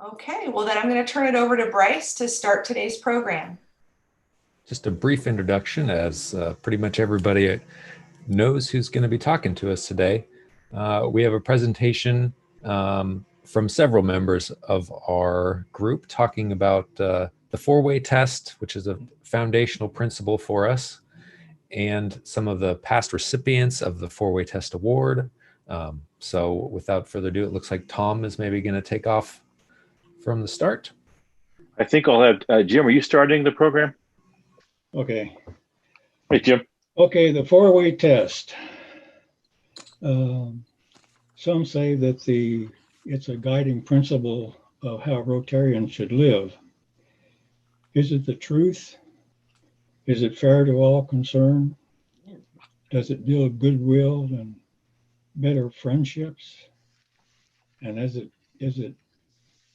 Okay, well then I'm going to turn it over to Bryce to start today's program. Just a brief introduction, as pretty much everybody knows who's going to be talking to us today. We have a presentation from several members of our group talking about the four-way test, which is a foundational principle for us, and some of the past recipients of the four-way test award. So without further ado, it looks like Tom is maybe going to take off from the start. I think I'll have Jim. Are you starting the program? Okay. Hey, Jim. Okay, the four-way test. Some say that it's a guiding principle of how Rotarians should live. Is it the truth? Is it fair to all concerned? Does it build goodwill and better friendships? And is it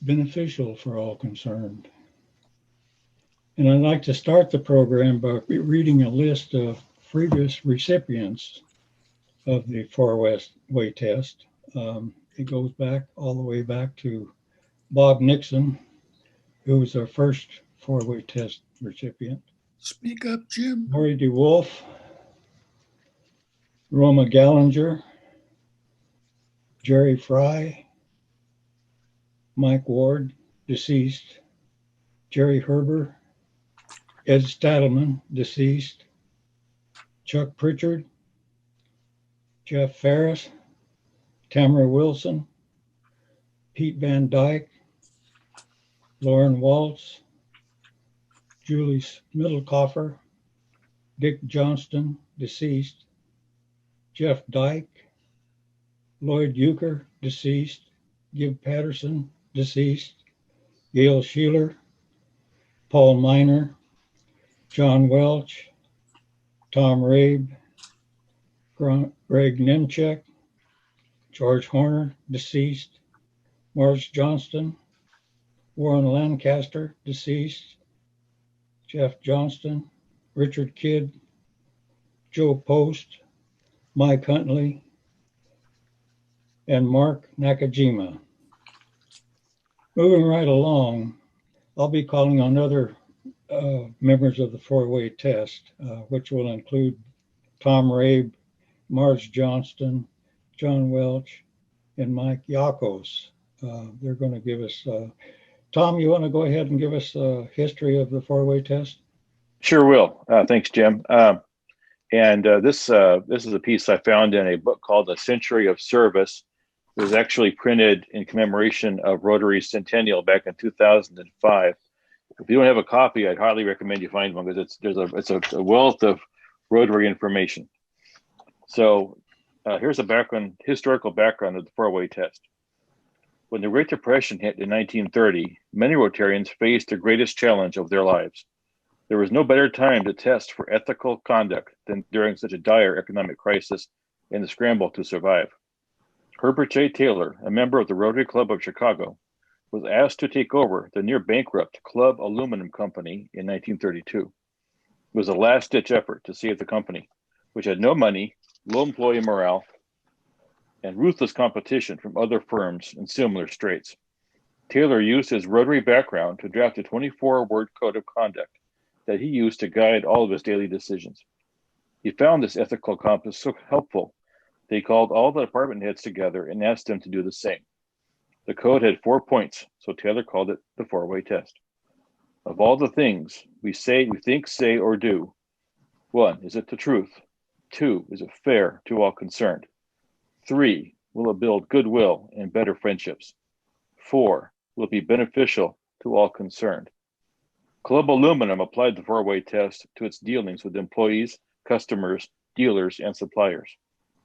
beneficial for all concerned? And I'd like to start the program by reading a list of previous recipients of the four-way test. It goes back all the way back to Bob Nixon, who was our first four-way test recipient. Speak up, Jim. Lori DeWolf, Roma Gallinger, Jerry Fry, Mike Ward, deceased, Jerry Herber, Ed Stadelman, deceased, Chuck Pritchard, Jeff Ferris, Tamara Wilson, Pete Van Dyke, Lauren Waltz, Julie Middlecoffer, Dick Johnston, deceased, Jeff Dyke, Lloyd Euchre, deceased, Gib Patterson, deceased, Gail Sheeler, Paul Miner, John Welch, Tom Raabe, Greg Nemchek, George Horner, deceased, Marge Johnston, Warren Lancaster, deceased, Jeff Johnston, Richard Kidd, Joe Post, Mike Huntley, and Mark Nakajima. Moving right along, I'll be calling on other members of the four-way test, which will include Tom Raabe, Marge Johnston, John Welch, and Mike Yakos. They're going to give us, Tom, you want to go ahead and give us a history of the four-way test? Sure will. Thanks, Jim. This is a piece I found in a book called A Century of Service. It was actually printed in commemoration of Rotary's centennial back in 2005. If you don't have a copy, I'd highly recommend you find one because it's a wealth of Rotary information. So here's a historical background of the four-way test. When the Great Depression hit in 1930, many Rotarians faced the greatest challenge of their lives. There was no better time to test for ethical conduct than during such a dire economic crisis and the scramble to survive. Herbert J. Taylor, a member of the Rotary Club of Chicago, was asked to take over the near bankrupt Club Aluminum Company in 1932. It was a last-ditch effort to save the company, which had no money, low employee morale, and ruthless competition from other firms in similar straits. Taylor used his Rotary background to draft a 24-word code of conduct that he used to guide all of his daily decisions. He found this ethical compass so helpful that he called all the department heads together and asked them to do the same. The code had 4 points, so Taylor called it the four-way test. Of all the things we think, say, or do, 1, is it the truth? 2, is it fair to all concerned? 3, will it build goodwill and better friendships? 4, will it be beneficial to all concerned? Club Aluminum applied the four-way test to its dealings with employees, customers, dealers, and suppliers.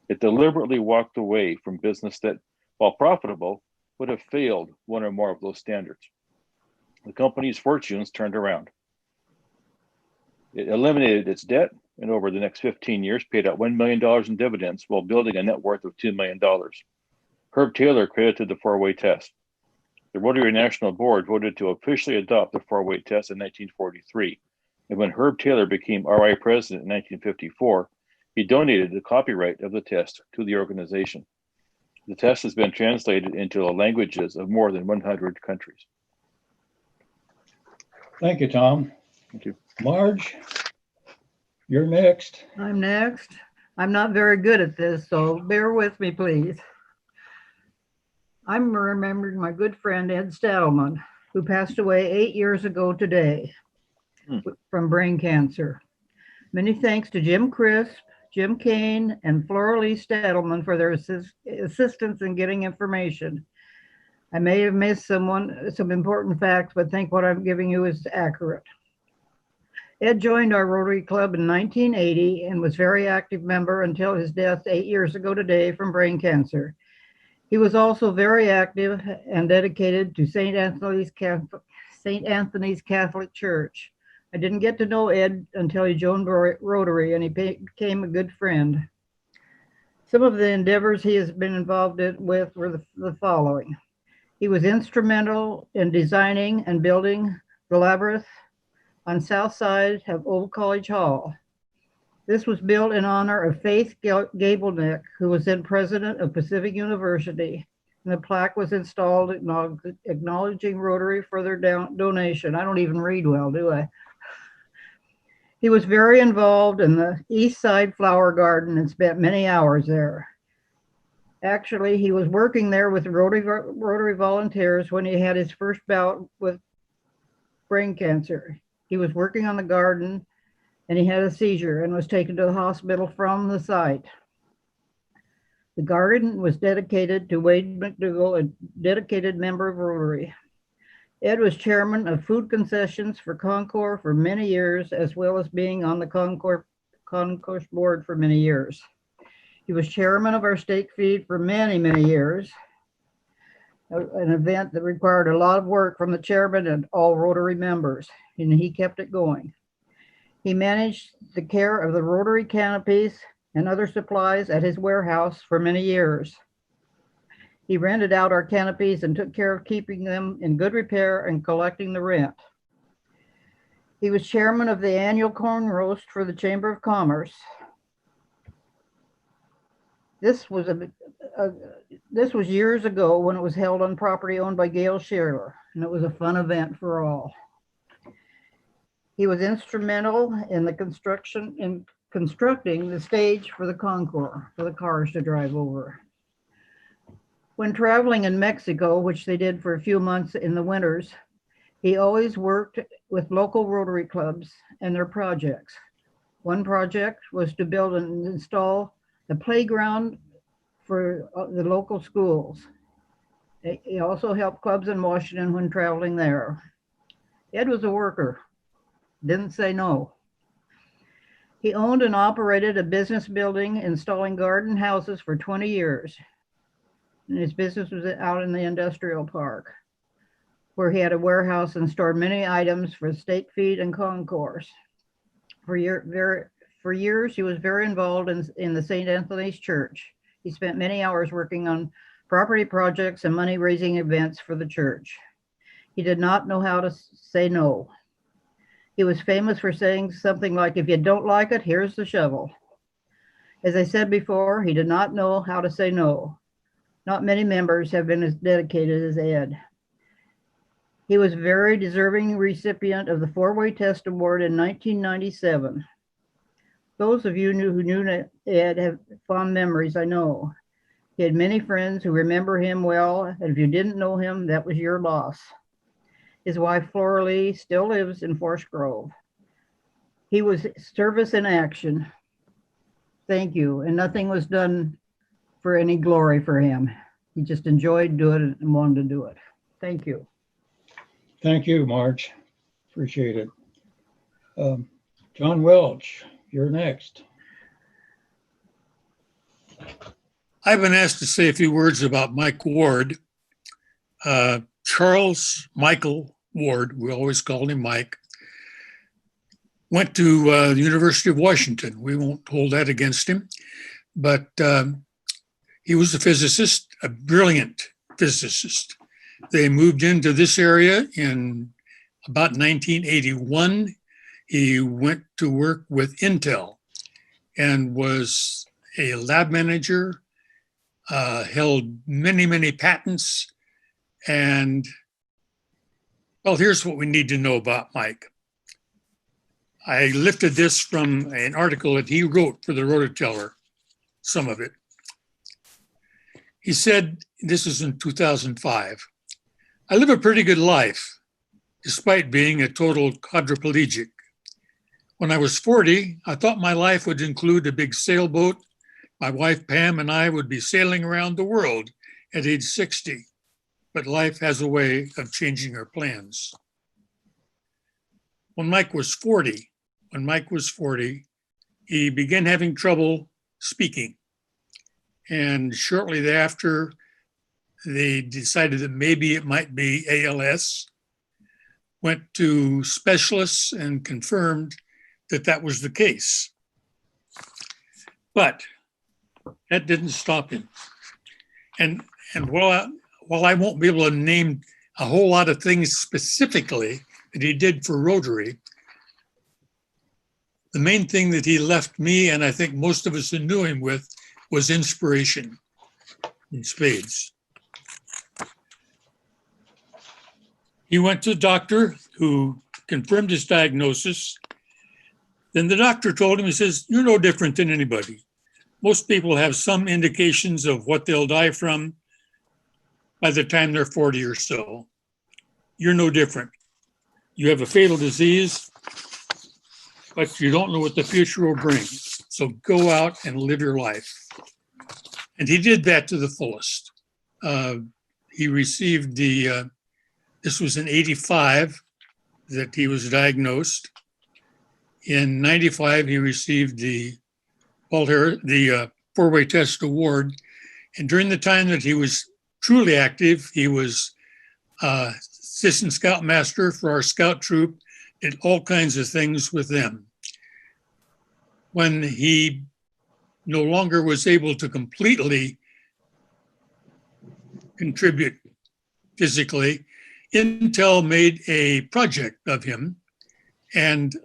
It deliberately walked away from business that, while profitable, would have failed one or more of those standards. The company's fortunes turned around. It eliminated its debt and over the next 15 years paid out $1 million in dividends while building a net worth of $2 million. Herb Taylor credited the four-way test. The Rotary National Board voted to officially adopt the four-way test in 1943. And when Herb Taylor became RI president in 1954, he donated the copyright of the test to the organization. The test has been translated into the languages of more than 100 countries. Thank you, Tom. Thank you. Marge, you're next. I'm next. I'm not very good at this, so bear with me, please. I'm remembering my good friend Ed Stadelman, who passed away 8 years ago today from brain cancer. Many thanks to Jim Crisp, Jim Kane, and Flora Lee Stadelman for their assistance in getting information. I may have missed some important facts, but think what I'm giving you is accurate. Ed joined our Rotary Club in 1980 and was a very active member until his death 8 years ago today from brain cancer. He was also very active and dedicated to St. Anthony's Catholic Church. I didn't get to know Ed until he joined Rotary, and he became a good friend. Some of the endeavors he has been involved with were the following. He was instrumental in designing and building the labyrinth on south side of Old College Hall. This was built in honor of Faith Gableneck, who was then president of Pacific University, and the plaque was installed acknowledging Rotary for their donation. I don't even read well, do I? He was very involved in the East Side Flower Garden and spent many hours there. Actually, he was working there with Rotary volunteers when he had his first bout with brain cancer. He was working on the garden and he had a seizure and was taken to the hospital from the site. The garden was dedicated to Wade McDougall, a dedicated member of Rotary. Ed was chairman of food concessions for Concourse for many years, as well as being on the Concourse board for many years. He was chairman of our steak feed for many, many years, an event that required a lot of work from the chairman and all Rotary members, and he kept it going. He managed the care of the Rotary canopies and other supplies at his warehouse for many years. He rented out our canopies and took care of keeping them in good repair and collecting the rent. He was chairman of the annual corn roast for the Chamber of Commerce. This was years ago when it was held on property owned by Gail Shearer, and it was a fun event for all. He was instrumental in the constructing the stage for the concourse for the cars to drive over. When traveling in Mexico, which they did for a few months in the winters, he always worked with local Rotary clubs and their projects. One project was to build and install the playground for the local schools. He also helped clubs in Washington when traveling there. Ed was a worker, didn't say no. He owned and operated a business building installing garden houses for 20 years. And his business was out in the industrial park, where he had a warehouse and stored many items for steak feed and concourse. For years, he was very involved in the St. Anthony's Church. He spent many hours working on property projects and money-raising events for the church. He did not know how to say no. He was famous for saying something like, "If you don't like it, here's the shovel." As I said before, he did not know how to say no. Not many members have been as dedicated as Ed. He was a very deserving recipient of the Four-Way Test Award in 1997. Those of you who knew Ed have fond memories, I know. He had many friends who remember him well, and if you didn't know him, that was your loss. His wife, Flora Lee, still lives in Forest Grove. He was service in action. Thank you. And nothing was done for any glory for him. He just enjoyed doing it and wanted to do it. Thank you. Thank you, Marge. Appreciate it. John Welch, you're next. I've been asked to say a few words about Mike Ward. Charles Michael Ward, we always called him Mike, went to the University of Washington. We won't hold that against him, but he was a physicist, a brilliant physicist. They moved into this area in about 1981. He went to work with Intel and was a lab manager held many, many patents. And, well, here's what we need to know about Mike. I lifted this from an article that he wrote for the Rotary, some of it. He said, this is in 2005, I live a pretty good life, despite being a total quadriplegic. When I was 40, I thought my life would include a big sailboat. My wife, Pam, and I would be sailing around the world at age 60. But life has a way of changing our plans. When Mike was 40, he began having trouble speaking. And shortly thereafter, they decided that maybe it might be ALS, went to specialists and confirmed that that was the case. But that didn't stop him. And while I won't be able to name a whole lot of things specifically that he did for Rotary, the main thing that he left me, and I think most of us who knew him with, was inspiration in spades. He went to a doctor who confirmed his diagnosis. Then the doctor told him, he says, you're no different than anybody. Most people have some indications of what they'll die from by the time they're 40 or so. You're no different. You have a fatal disease, but you don't know what the future will bring. So go out and live your life. And he did that to the fullest. He received this was in 85 that he was diagnosed. In 95, he received the four-way test award. And during the time that he was truly active, he was assistant scoutmaster for our scout troop, did all kinds of things with them. When he no longer was able to completely contribute physically, Intel made a project of him and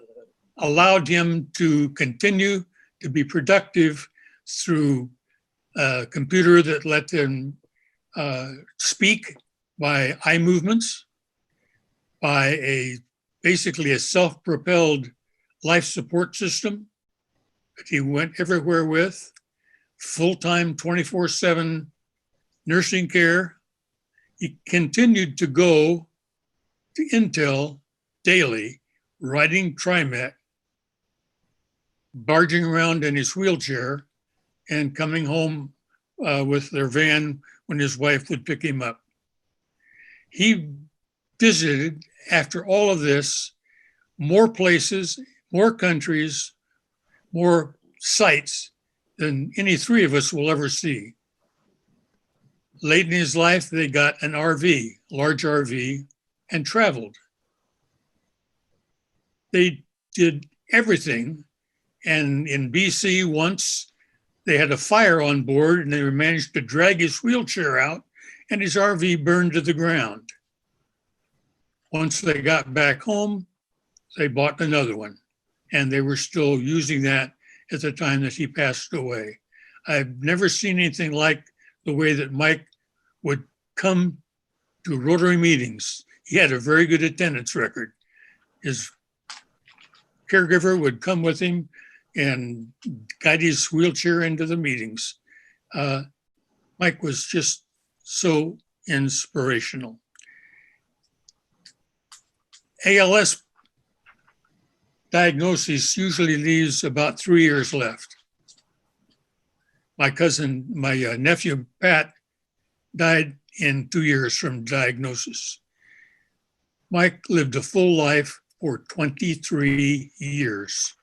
allowed him to continue to be productive through a computer that let them speak by eye movements, by basically a self-propelled life support system that he went everywhere with, full-time 24/7 nursing care. He continued to go to Intel daily, riding TriMet, barging around in his wheelchair, and coming home with their van when his wife would pick him up. He visited, after all of this, more places, more countries, more sites than any three of us will ever see. Late in his life, they got an RV, large RV, and traveled. They did everything. And in BC, once they had a fire on board and they managed to drag his wheelchair out and his RV burned to the ground. Once they got back home, they bought another one. And they were still using that at the time that he passed away. I've never seen anything like the way that Mike would come to Rotary meetings. He had a very good attendance record. His caregiver would come with him and guide his wheelchair into the meetings. Mike was just so inspirational. ALS diagnosis usually leaves about 3 years left. My nephew, Pat, died in 2 years from diagnosis. Mike lived a full life for 23 years.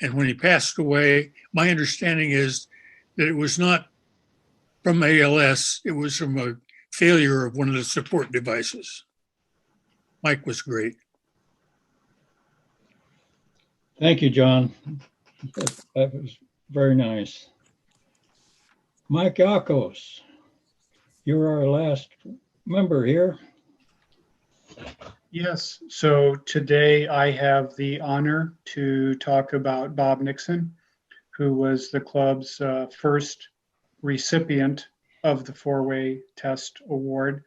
And when he passed away, my understanding is that it was not from ALS, it was from a failure of one of the support devices. Mike was great. Thank you, John. That was very nice. Mike Yakos, you're our last member here. Yes, so today I have the honor to talk about Bob Nixon, who was the club's first recipient of the four-way test award.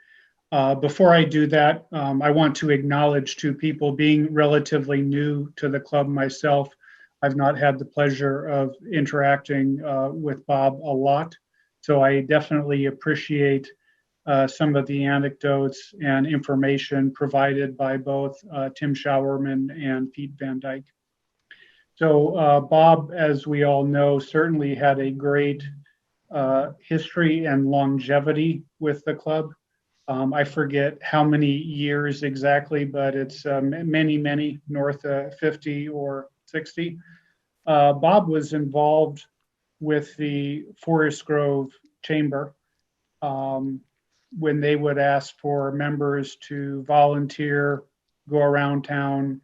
Before I do that, I want to acknowledge two people. Being relatively new to the club myself, I've not had the pleasure of interacting with Bob a lot. So I definitely appreciate some of the anecdotes and information provided by both Tim Showerman and Pete Van Dyke. So Bob, as we all know, certainly had a great history and longevity with the club. I forget how many years exactly, but it's many, north of 50 or 60. Bob was involved with the Forest Grove Chamber when they would ask for members to volunteer, go around town,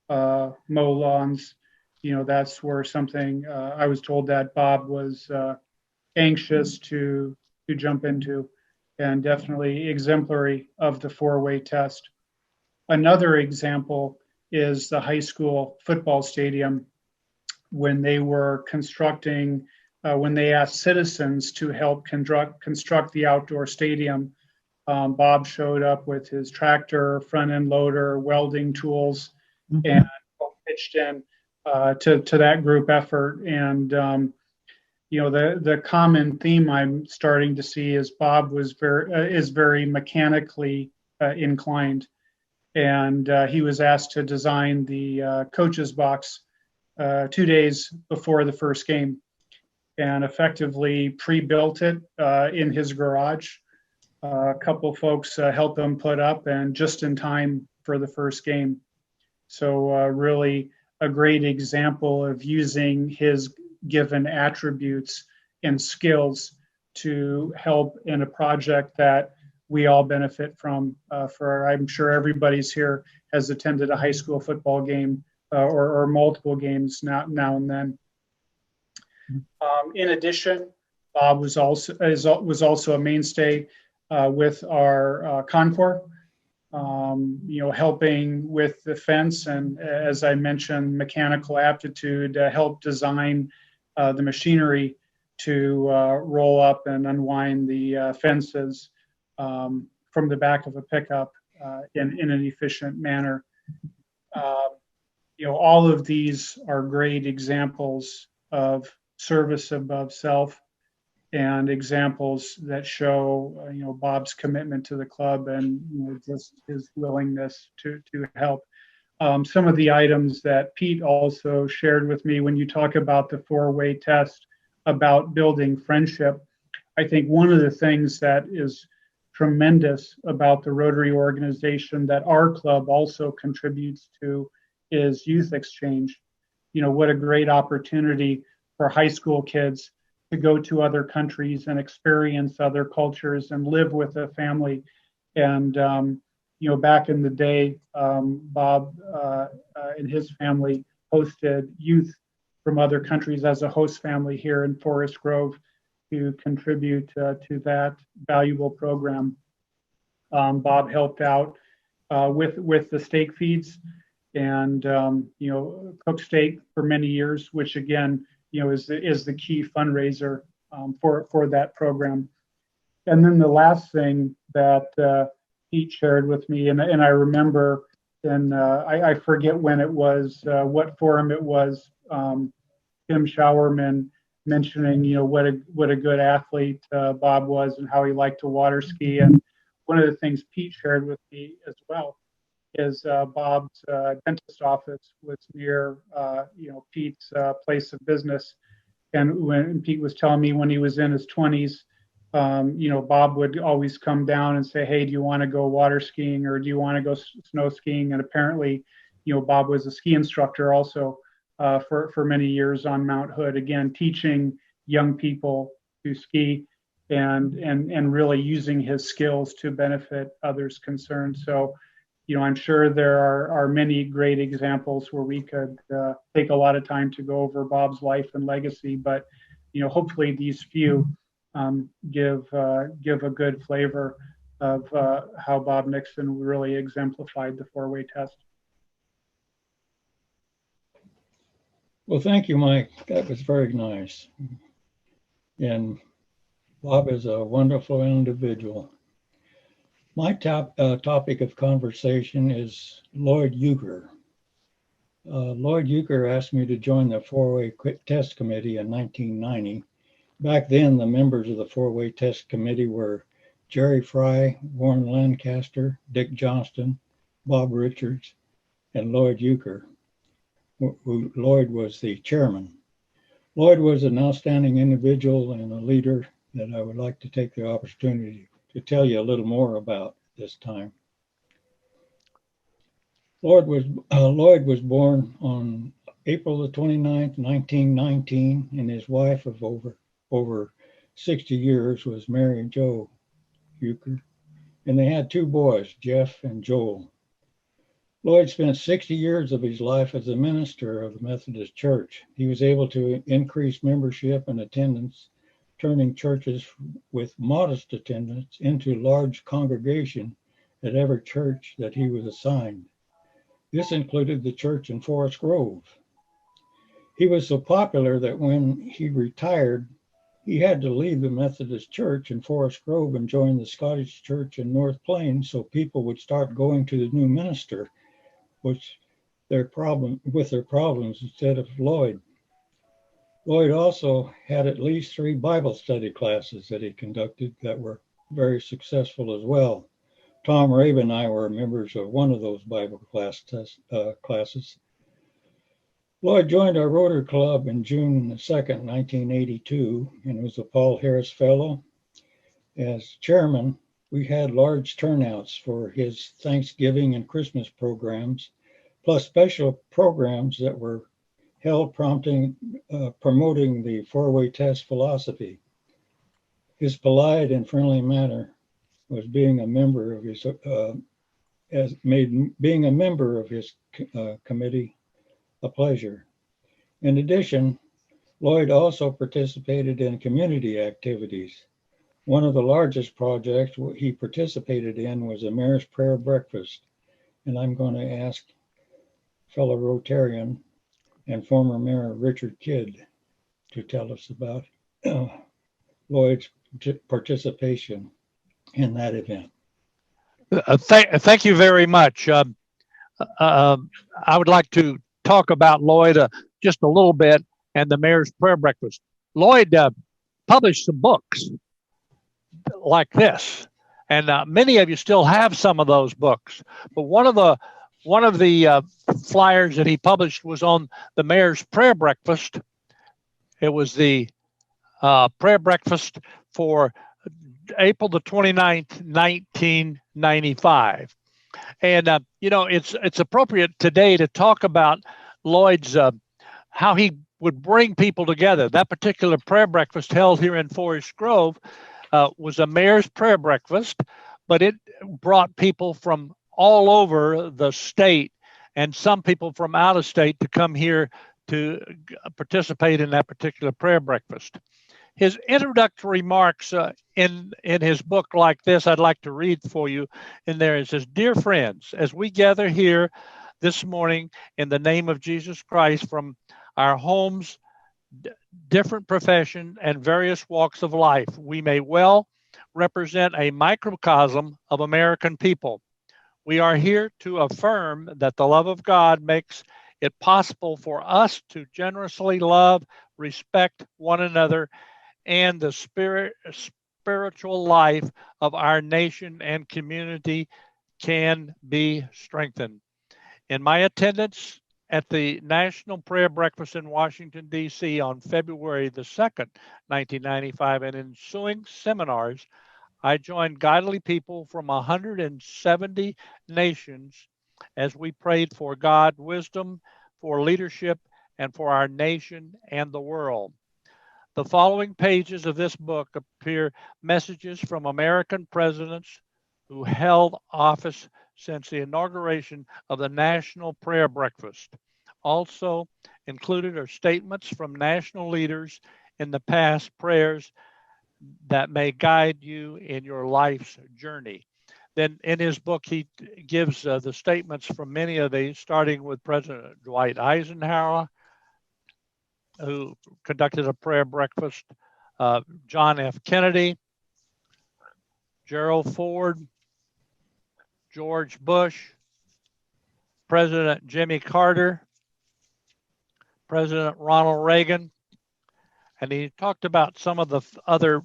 mow lawns. You know, that's where something I was told that Bob was anxious to jump into, and definitely exemplary of the four-way test. Another example is the high school football stadium when they were constructing, when they asked citizens to help construct the outdoor stadium. Bob showed up with his tractor, front end loader, welding tools, and pitched in to that group effort. And you know, the common theme I'm starting to see is Bob is very mechanically inclined, and he was asked to design the coach's box 2 days before the first game, and effectively pre-built it in his garage. A couple folks helped him put up, and just in time for the first game. So really a great example of using his given attributes and skills to help in a project that we all benefit from. I'm sure everybody's here has attended a high school football game or multiple games now and then. In addition, Bob was also a mainstay with our Concours, you know, helping with the fence, and as I mentioned, mechanical aptitude to help design the machinery to roll up and unwind the fences from the back of a pickup in an efficient manner. You know, all of these are great examples of service above self, and examples that show, you know, Bob's commitment to the club and, you know, just his willingness to help. Some of the items that Pete also shared with me when you talk about the four-way test about building friendship, I think one of the things that is tremendous about the Rotary organization that our club also contributes to is youth exchange. You know, what a great opportunity for high school kids to go to other countries and experience other cultures and live with a family. And, you know, back in the day, Bob and his family hosted youth from other countries as a host family here in Forest Grove to contribute to that valuable program. Bob helped out with the steak feeds and, you know, cooked steak for many years, which again, you know, is the key fundraiser for that program. And then the last thing that Pete shared with me, and I remember, and I forget when it was, what forum it was, Tim Showerman mentioning, you know, what a good athlete Bob was and how he liked to water ski. And one of the things Pete shared with me as well is Bob's dentist office was near, you know, Pete's place of business. And when Pete was telling me when he was in his 20s, you know, Bob would always come down and say, hey, do you want to go water skiing or do you want to go snow skiing? And apparently, you know, Bob was a ski instructor also for many years on Mount Hood, again, teaching young people to ski and really using his skills to benefit others concerned. So, you know, I'm sure there are many great examples where we could take a lot of time to go over Bob's life and legacy, but, you know, hopefully these few give a good flavor of how Bob Nixon really exemplified the four-way test. Well, thank you, Mike. That was very nice. And Bob is a wonderful individual. My topic of conversation is Lloyd Euchre. Lloyd Euchre asked me to join the four-way test committee in 1990. Back then, the members of the four-way test committee were Jerry Fry, Warren Lancaster, Dick Johnston, Bob Richards, and Lloyd Euchre. Lloyd was the chairman. Lloyd was an outstanding individual and a leader that I would like to take the opportunity to tell you a little more about this time. Lloyd was born on April the 29th, 1919, and his wife of over 60 years was Mary Jo Euchre, and they had two boys, Jeff and Joel. Lloyd spent 60 years of his life as a minister of the Methodist Church. He was able to increase membership and attendance, turning churches with modest attendance into large congregation at every church that he was assigned. This included the church in Forest Grove. He was so popular that when he retired, he had to leave the Methodist Church in Forest Grove and join the Scottish Church in North Plains so people would start going to the new minister with their problems instead of Lloyd. Lloyd also had at least 3 Bible study classes that he conducted that were very successful as well. Tom Raabe and I were members of one of those Bible classes. Lloyd joined our Rotary Club in June 2nd, 1982, and was a Paul Harris Fellow. As chairman, we had large turnouts for his Thanksgiving and Christmas programs, plus special programs that were held promoting the four-way test philosophy. His polite and friendly manner was being a member of his committee a pleasure. In addition, Lloyd also participated in community activities. One of the largest projects he participated in was a mayor's prayer breakfast, and I'm going to ask fellow Rotarian and former Mayor Richard Kidd to tell us about Lloyd's participation in that event. Thank you very much. I would like to talk about Lloyd just a little bit and the mayor's prayer breakfast. Lloyd published some books like this, and many of you still have some of those books. But one of the flyers that he published was on the mayor's prayer breakfast. It was the prayer breakfast for April the 29th, 1995. And, it's appropriate today to talk about Lloyd's, how he would bring people together. That particular prayer breakfast held here in Forest Grove was a mayor's prayer breakfast, but it brought people from all over the state and some people from out of state to come here to participate in that particular prayer breakfast. His introductory remarks in his book like this, I'd like to read for you in there. It says, "Dear friends, as we gather here this morning in the name of Jesus Christ from our homes, different profession, and various walks of life, we may well represent a microcosm of American people. We are here to affirm that the love of God makes it possible for us to generously love, respect one another, and the spiritual life of our nation and community can be strengthened. In my attendance at the National Prayer Breakfast in Washington, D.C. on February the 2nd, 1995, and ensuing seminars, I joined godly people from 170 nations as we prayed for God wisdom, for leadership, and for our nation and the world. The following pages of this book appear messages from American presidents who held office since the inauguration of the National Prayer Breakfast. Also included are statements from national leaders in the past, prayers that may guide you in your life's journey." Then in his book, he gives the statements from many of these, starting with President Dwight Eisenhower, who conducted a prayer breakfast, John F. Kennedy, Gerald Ford, George Bush, President Jimmy Carter, President Ronald Reagan, and he talked about some of the other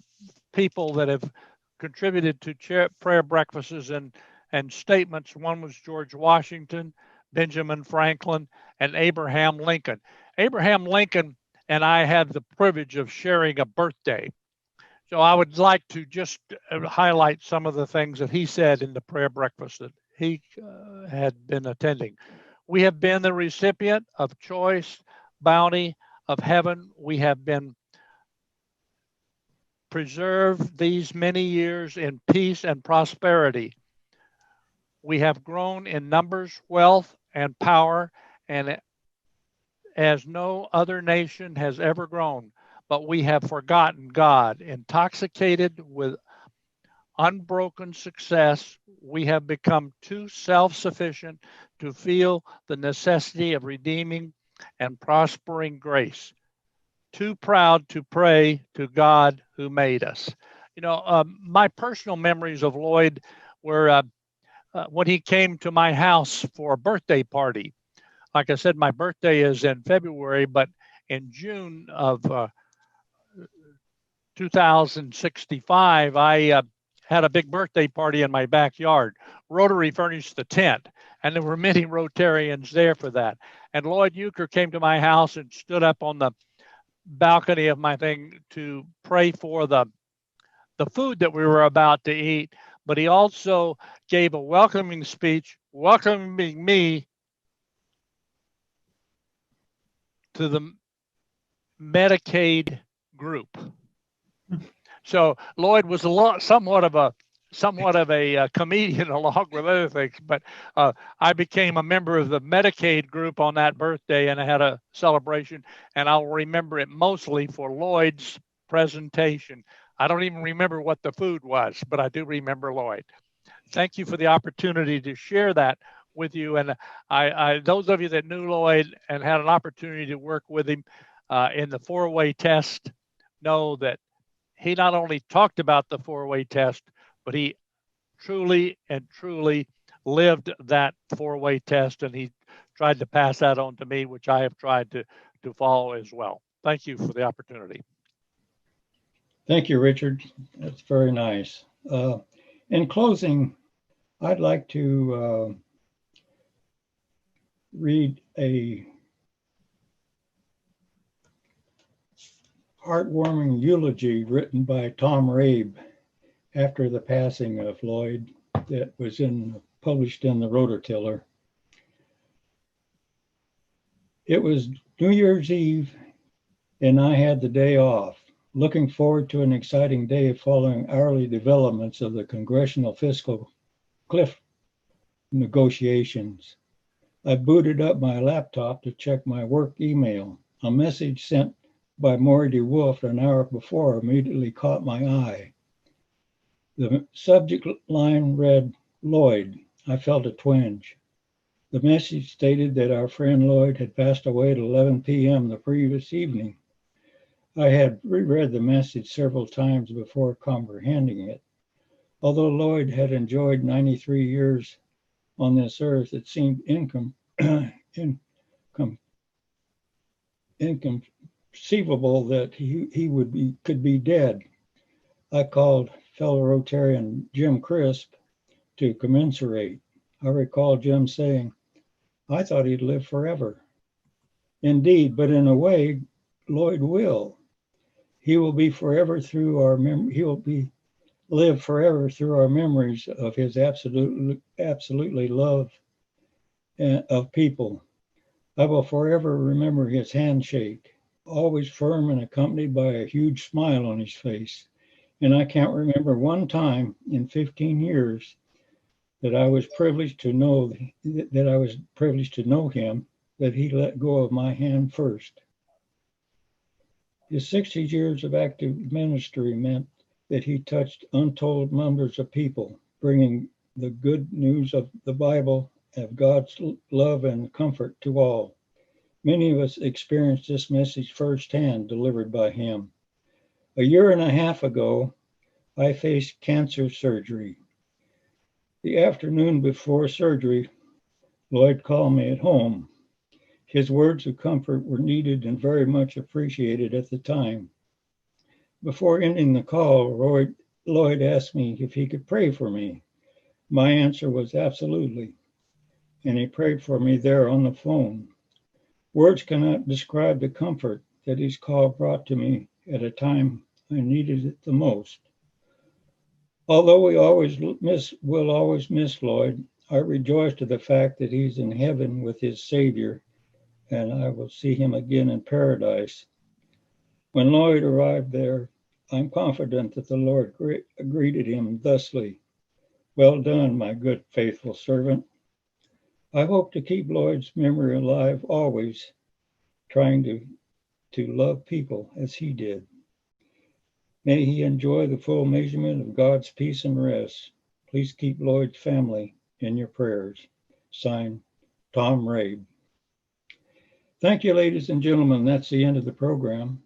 people that have contributed to prayer breakfasts and statements. One was George Washington, Benjamin Franklin, and Abraham Lincoln. Abraham Lincoln and I had the privilege of sharing a birthday. So I would like to just highlight some of the things that he said in the prayer breakfast that he had been attending. We have been the recipient of choice, bounty of heaven. We have been preserved these many years in peace and prosperity. We have grown in numbers, wealth, and power, and as no other nation has ever grown. But we have forgotten God. Intoxicated with unbroken success, we have become too self-sufficient to feel the necessity of redeeming and prospering grace. Too proud to pray to God who made us. You know, my personal memories of Lloyd were when he came to my house for a birthday party. Like I said, my birthday is in February, but in June of 2065, I had a big birthday party in my backyard. Rotary furnished the tent, and there were many Rotarians there for that. And Lloyd Euchre came to my house and stood up on the balcony of my thing to pray for the food that we were about to eat. But he also gave a welcoming speech, welcoming me to the Medicaid group. So Lloyd was somewhat of a comedian along with other things, but I became a member of the Medicaid group on that birthday, and I had a celebration, and I'll remember it mostly for Lloyd's presentation. I don't even remember what the food was, but I do remember Lloyd. Thank you for the opportunity to share that with you. And I those of you that knew Lloyd and had an opportunity to work with him in the four-way test know that he not only talked about the four-way test, but he truly lived that four-way test, and he tried to pass that on to me, which I have tried to follow as well. Thank you for the opportunity. Thank you, Richard. That's very nice. In closing, I'd like to read a heartwarming eulogy written by Tom Raabe after the passing of Lloyd that was published in the Rototiller. It was New Year's Eve, and I had the day off, looking forward to an exciting day following hourly developments of the Congressional Fiscal Cliff negotiations. I booted up my laptop to check my work email. A message sent by Maury DeWolf an hour before immediately caught my eye. The subject line read, "Lloyd." I felt a twinge. The message stated that our friend Lloyd had passed away at 11 p.m. the previous evening. I had reread the message several times before comprehending it. Although Lloyd had enjoyed 93 years on this earth, it seemed inconceivable that he could be dead. I called fellow Rotarian Jim Crisp to commiserate. I recall Jim saying, "I thought he'd live forever." Indeed, but in a way, Lloyd will. He will be forever through our live forever through our memories of his absolutely love of people. I will forever remember his handshake, always firm and accompanied by a huge smile on his face. And I can't remember one time in 15 years that I was privileged to know him, that he let go of my hand first. His 60 years of active ministry meant that he touched untold numbers of people, bringing the good news of the Bible, of God's love and comfort to all. Many of us experienced this message firsthand, delivered by him. A year and a half ago, I faced cancer surgery. The afternoon before surgery, Lloyd called me at home. His words of comfort were needed and very much appreciated at the time. Before ending the call, Lloyd asked me if he could pray for me. My answer was absolutely, and he prayed for me there on the phone. Words cannot describe the comfort that his call brought to me at a time I needed it the most. Although we will always miss Lloyd, I rejoice to the fact that he's in heaven with his Savior, and I will see him again in paradise. When Lloyd arrived there, I'm confident that the Lord greeted him thusly. Well done, my good, faithful servant. I hope to keep Lloyd's memory alive always, trying to love people as he did. May he enjoy the full measurement of God's peace and rest. Please keep Lloyd's family in your prayers. Signed, Tom Raabe. Thank you, ladies and gentlemen. That's the end of the program.